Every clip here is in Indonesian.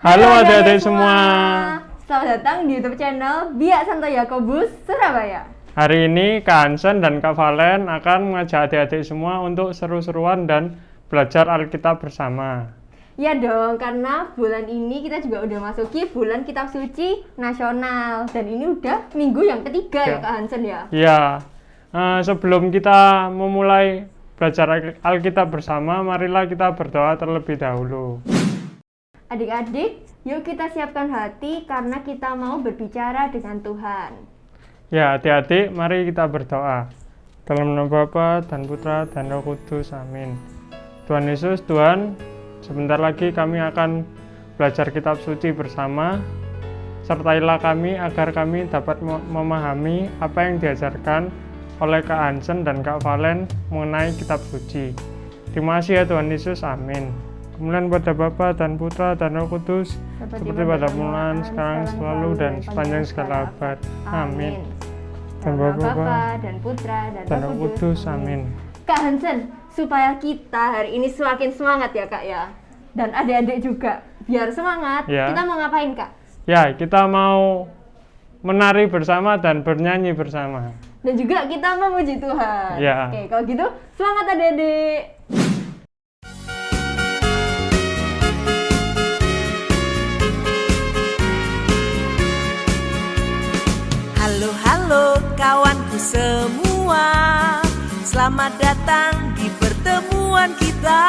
Halo adik-adik semua. Selamat datang di YouTube channel Biak Santo Yakobus Surabaya. Hari ini Kak Hansen dan Kak Valen akan mengajak adik-adik semua untuk seru-seruan dan belajar Alkitab bersama. Ya dong, karena bulan ini kita juga udah masuki bulan Kitab Suci Nasional. Dan ini udah minggu yang ketiga ya Kak Hansen ya? Ya, sebelum kita memulai belajar Alkitab bersama, marilah kita berdoa terlebih dahulu. Adik-adik, yuk kita siapkan hati karena kita mau berbicara dengan Tuhan. Ya, adik-adik, mari kita berdoa. Dalam nama Bapa dan Putra dan Roh Kudus, amin. Tuhan Yesus, Tuhan, sebentar lagi kami akan belajar kitab suci bersama. Sertailah kami agar kami dapat memahami apa yang diajarkan oleh Kak Hansen dan Kak Valen mengenai kitab suci. Terima kasih ya Tuhan Yesus, amin. Kemuliaan pada Bapa dan Putra dan Roh Kudus, seperti pada permulaan, sekarang, selalu, dan sepanjang segala abad. Amin. Dan Bapa dan Putra dan Roh Kudus, amin. Kak Hansen, supaya kita hari ini semakin semangat ya Kak ya, dan adik-adik juga biar semangat, Ya. kita mau ngapain Kak? Ya, kita mau menari bersama dan bernyanyi bersama. Dan juga kita memuji Tuhan. Ya. Oke, kalau gitu semangat adik-adik. Halo kawanku semua, selamat datang di pertemuan kita.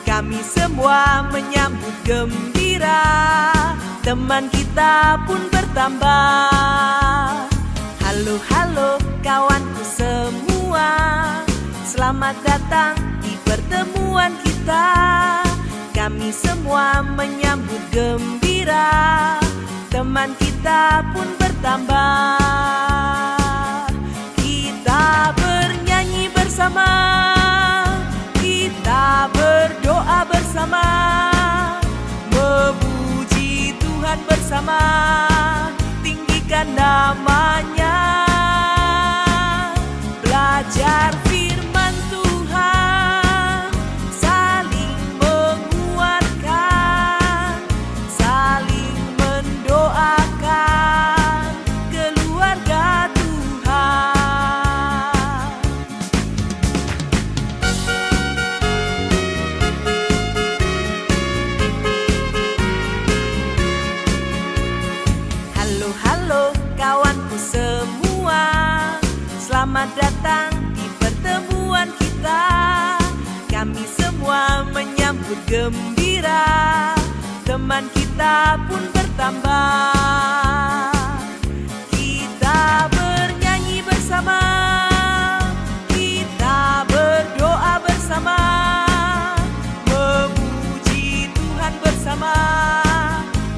Kami semua menyambut gembira, teman kita pun bertambah. Halo kawanku semua, selamat datang di pertemuan kita. Kami semua menyambut gembira, teman kita pun bertambah. Kita bernyanyi bersama, kita berdoa bersama, memuji Tuhan bersama, tinggikan namanya. Belajar firman Tuhan, saling menguatkan, saling mendoakan keluarga Tuhan. Halo kawanku semua, selamat datang di pertemuan kita. Kami semua menyambut gembira, teman kita pun bertambah. Kita bernyanyi bersama, kita berdoa bersama, memuji Tuhan bersama,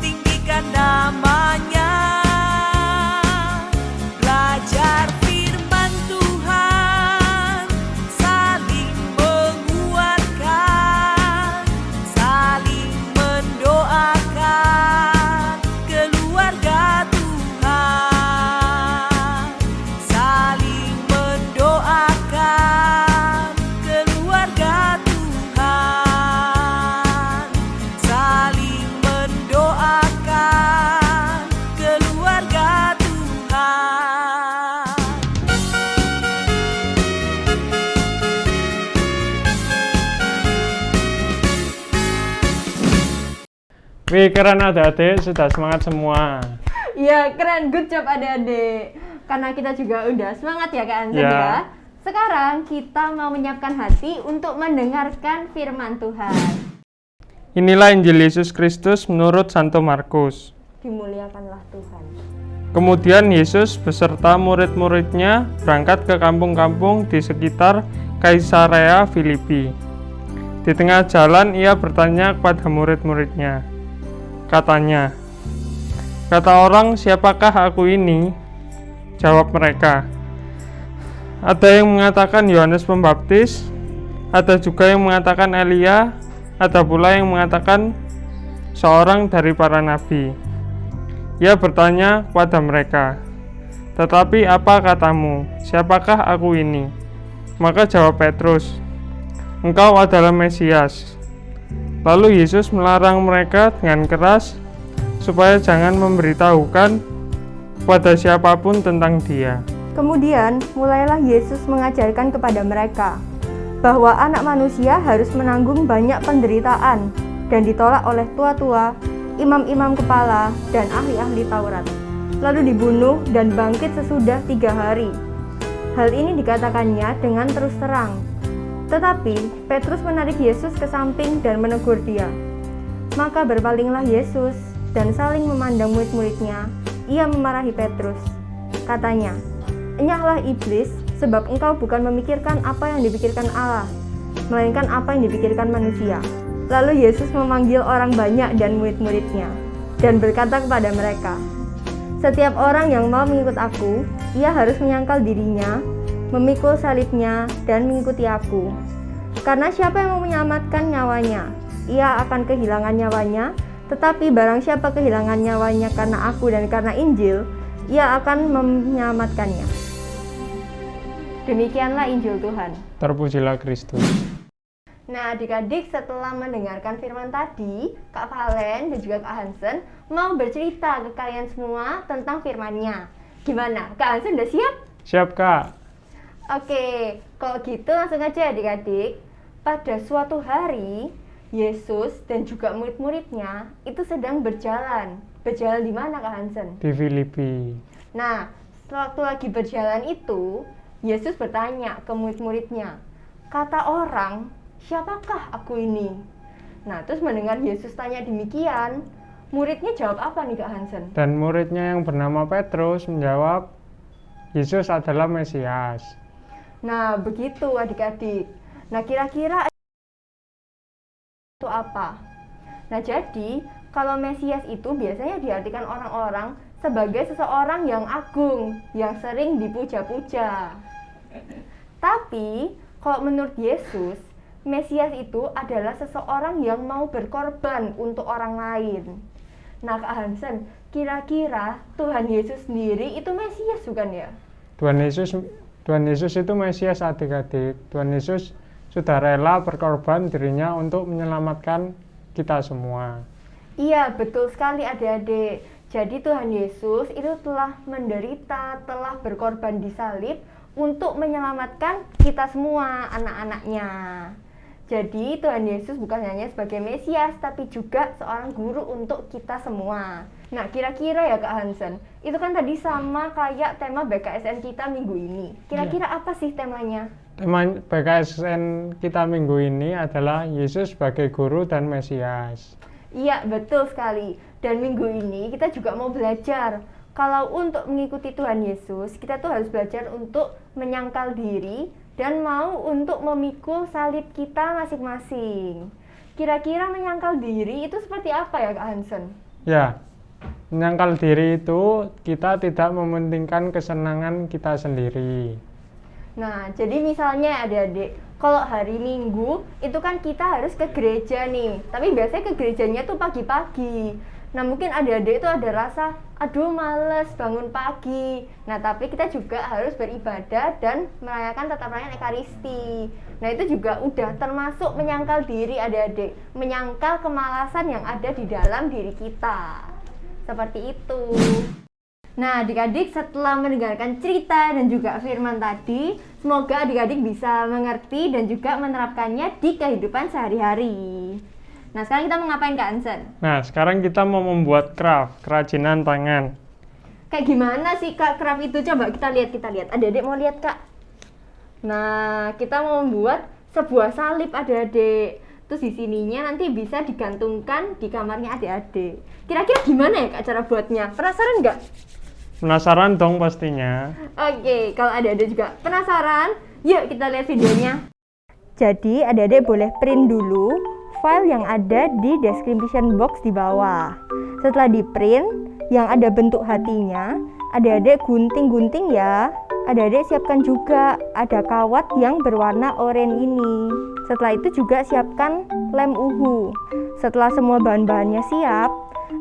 tinggikan namanya. Belajar firman Tuhan, saling menguatkan, saling mendoakan keluarga Tuhan, saling mendoakan keluarga Tuhan, saling mendoakan keluarga Tuhan. Wih, keren adik-adik, sudah semangat semua. Iya, keren, good job adik-adik. Karena kita juga udah semangat ya Kak Hansen Ya. ya. Sekarang kita mau menyiapkan hati untuk mendengarkan firman Tuhan. Inilah Injil Yesus Kristus menurut Santo Markus. Dimuliakanlah Tuhan. Kemudian Yesus beserta murid-muridnya berangkat ke kampung-kampung di sekitar Kaisarea Filipi. Di tengah jalan ia bertanya kepada murid-muridnya. Katanya, "Kata orang, siapakah aku ini?" Jawab mereka, "Ada yang mengatakan Yohanes Pembaptis, ada juga yang mengatakan Elia, ada pula yang mengatakan seorang dari para nabi." Ia bertanya kepada mereka, "Tetapi apa katamu? Siapakah aku ini?" Maka jawab Petrus, "Engkau adalah Mesias." Lalu Yesus melarang mereka dengan keras supaya jangan memberitahukan kepada siapapun tentang Dia. Kemudian mulailah Yesus mengajarkan kepada mereka bahwa anak manusia harus menanggung banyak penderitaan dan ditolak oleh tua-tua, imam-imam kepala, dan ahli-ahli Taurat, lalu dibunuh dan bangkit sesudah 3 hari. Hal ini dikatakannya dengan terus terang. Tetapi Petrus menarik Yesus ke samping dan menegur dia. Maka berpalinglah Yesus dan saling memandang murid-muridnya. Ia memarahi Petrus. Katanya, "Enyahlah iblis, sebab engkau bukan memikirkan apa yang dipikirkan Allah, melainkan apa yang dipikirkan manusia." Lalu Yesus memanggil orang banyak dan murid-muridnya, dan berkata kepada mereka, "Setiap orang yang mau mengikut aku, ia harus menyangkal dirinya, memikul salibnya, dan mengikuti aku. Karena siapa yang mau menyelamatkan nyawanya, ia akan kehilangan nyawanya, tetapi barang siapa kehilangan nyawanya karena aku dan karena Injil, ia akan menyelamatkannya." Demikianlah Injil Tuhan. Terpujilah Kristus. Nah, adik-adik, setelah mendengarkan firman tadi, Kak Valen dan juga Kak Hansen mau bercerita ke kalian semua tentang firman-Nya. Gimana? Kak Hansen udah siap? Siap, Kak. Oke, kalau gitu langsung aja adik-adik. Pada suatu hari, Yesus dan juga murid-muridnya itu sedang berjalan. Berjalan di mana, Kak Hansen? Di Filipi. Nah, waktu lagi berjalan itu, Yesus bertanya ke murid-muridnya, "Kata orang, siapakah aku ini?" Nah, terus mendengar Yesus tanya demikian, muridnya jawab apa nih, Kak Hansen? Dan muridnya yang bernama Petrus menjawab, Yesus adalah Mesias. Nah, begitu adik-adik. Nah, kira-kira itu apa? Nah, jadi kalau Mesias itu biasanya diartikan orang-orang sebagai seseorang yang agung, yang sering dipuja-puja. Tapi, kalau menurut Yesus, Mesias itu adalah seseorang yang mau berkorban untuk orang lain. Nah, Kak Hansen, kira-kira Tuhan Yesus sendiri itu Mesias bukan ya? Tuhan Yesus itu Mesias, adik-adik. Tuhan Yesus sudah rela berkorban dirinya untuk menyelamatkan kita semua. Iya, betul sekali adik-adik. Jadi Tuhan Yesus itu telah menderita, telah berkorban di salib untuk menyelamatkan kita semua, anak-anaknya. Jadi Tuhan Yesus bukan hanya sebagai Mesias, tapi juga seorang guru untuk kita semua. Nah, kira-kira ya Kak Hansen, itu kan tadi sama kayak tema BKSN kita minggu ini. Kira-kira apa sih temanya? Tema BKSN kita minggu ini adalah Yesus sebagai guru dan Mesias. Iya, betul sekali. Dan minggu ini kita juga mau belajar. Kalau untuk mengikuti Tuhan Yesus, kita tuh harus belajar untuk menyangkal diri dan mau untuk memikul salib kita masing-masing. Kira-kira menyangkal diri itu seperti apa ya Kak Hansen? Ya, menyangkal diri itu kita tidak mementingkan kesenangan kita sendiri. Nah, jadi misalnya adik-adik, kalau hari Minggu itu kan kita harus ke gereja nih, tapi biasanya ke gerejanya tuh pagi-pagi. Nah, mungkin adik-adik itu ada rasa, aduh males bangun pagi. Nah, tapi kita juga harus beribadah dan merayakan tata perayaan Ekaristi. Nah, itu juga udah termasuk menyangkal diri adik-adik, menyangkal kemalasan yang ada di dalam diri kita. Seperti itu. Nah, adik-adik setelah mendengarkan cerita dan juga firman tadi, semoga adik-adik bisa mengerti dan juga menerapkannya di kehidupan sehari-hari. Nah, sekarang kita mau ngapain Kak Hansen? Nah, sekarang kita mau membuat craft, kerajinan tangan. Kayak gimana sih Kak craft itu? Coba kita lihat. Adik-adik mau lihat Kak? Nah, kita mau membuat sebuah salib adik-adik. Terus di sininya nanti bisa digantungkan di kamarnya adik-adik. Kira-kira gimana ya Kak cara buatnya? Penasaran nggak? Penasaran dong pastinya. Oke, kalau adik-adik juga penasaran, yuk kita lihat videonya. Jadi adik-adik boleh print dulu file yang ada di description box di bawah. Setelah di print, yang ada bentuk hatinya, adik-adik gunting-gunting ya. Adik-adik siapkan juga ada kawat yang berwarna oranye ini. Setelah itu juga siapkan lem uhu. Setelah semua bahan-bahannya siap,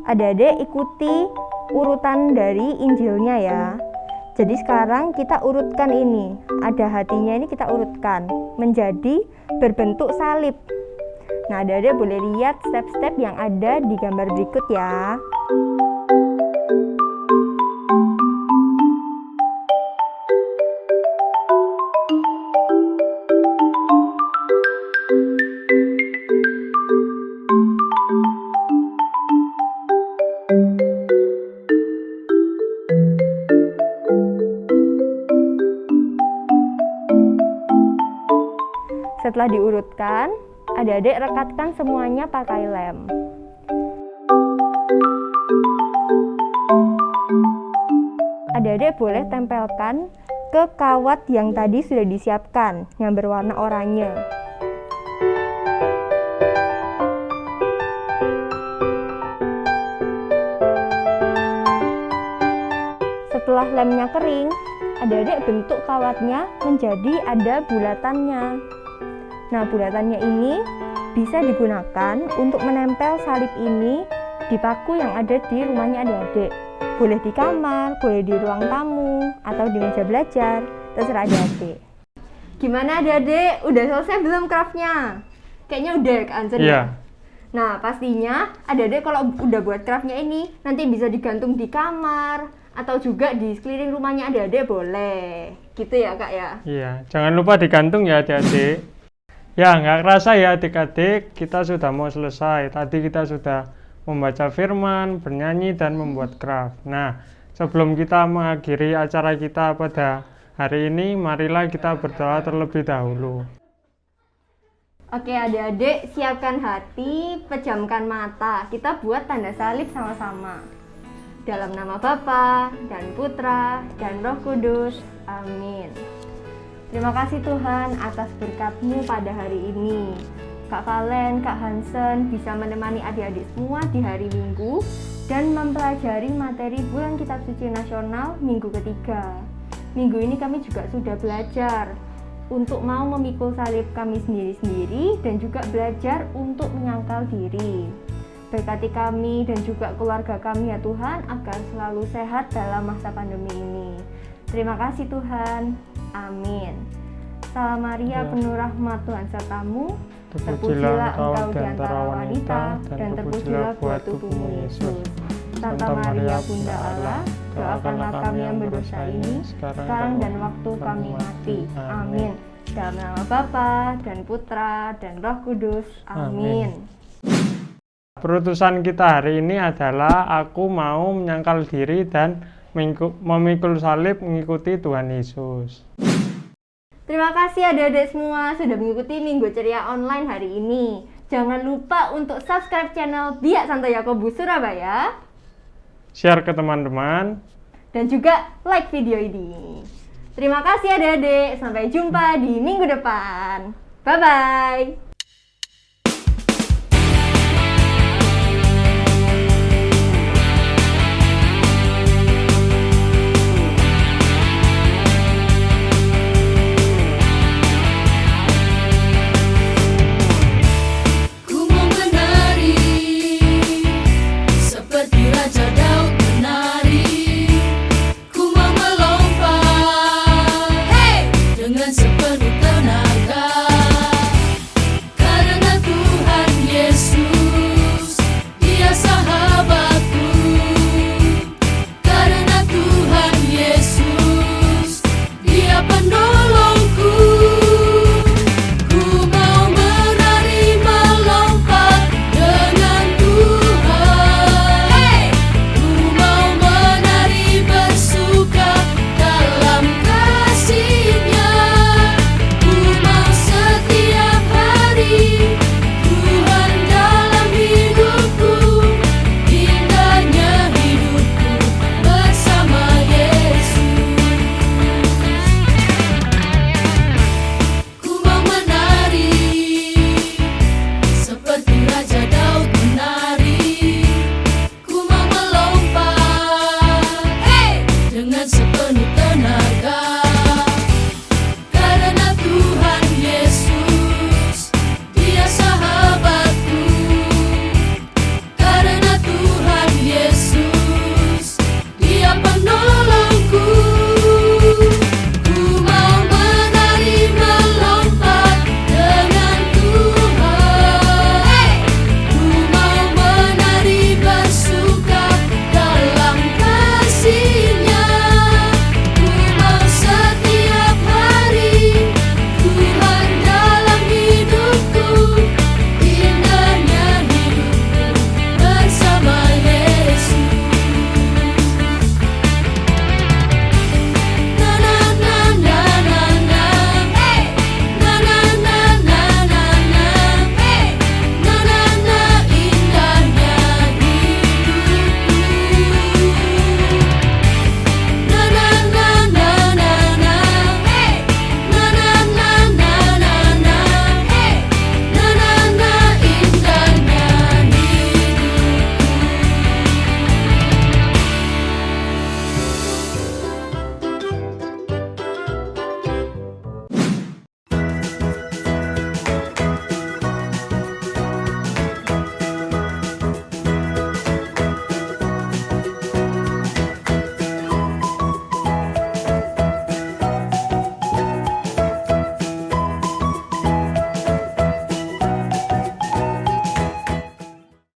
adik-adik ikuti urutan dari Injilnya ya. Jadi sekarang kita urutkan ini. Ada hatinya ini kita urutkan menjadi berbentuk salib. Nah, adik-adik boleh lihat step-step yang ada di gambar berikut ya. Setelah diurutkan, adik-adik rekatkan semuanya pakai lem. Adik-adik boleh tempelkan ke kawat yang tadi sudah disiapkan, yang berwarna oranye. Setelah lemnya kering, adik-adik bentuk kawatnya menjadi ada bulatannya. Nah, bulatannya ini bisa digunakan untuk menempel salib ini di paku yang ada di rumahnya adik-adik. Boleh di kamar, boleh di ruang tamu, atau di meja belajar, terserah adik-adik. Gimana adik-adik? Udah selesai belum craftnya? Kayaknya udah kan? Iya. Nah, pastinya adik-adik kalau udah buat craftnya ini, nanti bisa digantung di kamar, atau juga di sekeliling rumahnya adik-adik boleh. Gitu ya Kak ya? Iya, jangan lupa digantung ya adik-adik. Ya, nggak kerasa ya adik-adik, kita sudah mau selesai. Tadi kita sudah membaca firman, bernyanyi, dan membuat craft. Nah, sebelum kita mengakhiri acara kita pada hari ini, marilah kita berdoa terlebih dahulu. Oke adik-adik, siapkan hati, pejamkan mata. Kita buat tanda salib sama-sama. Dalam nama Bapa dan Putra dan Roh Kudus. Amin. Terima kasih Tuhan atas berkat-Mu pada hari ini. Kak Valen, Kak Hansen bisa menemani adik-adik semua di hari Minggu dan mempelajari materi Bulan Kitab Suci Nasional minggu ketiga. Minggu ini kami juga sudah belajar untuk mau memikul salib kami sendiri-sendiri dan juga belajar untuk menyangkal diri. Berkati kami dan juga keluarga kami ya Tuhan agar selalu sehat dalam masa pandemi ini. Terima kasih Tuhan. Amin. Salam Maria, penuh rahmat Tuhan sertamu. Terpujilah engkau di antara wanita dan terpujilah buah tubuhmu Yesus. Santa Maria Bunda Allah, doakanlah kami yang berdosa ini sekarang dan waktu kami mati. Amin. Dalam nama Bapa dan Putra dan Roh Kudus. Amin. Perutusan kita hari ini adalah aku mau menyangkal diri dan memikul salib mengikuti Tuhan Yesus. Terima kasih adik-adik semua sudah mengikuti Minggu Ceria Online hari ini. Jangan lupa untuk subscribe channel Biak Santo Yakobus Surabaya. Share ke teman-teman. Dan juga like video ini. Terima kasih adik-adik. Sampai jumpa di minggu depan. Bye-bye.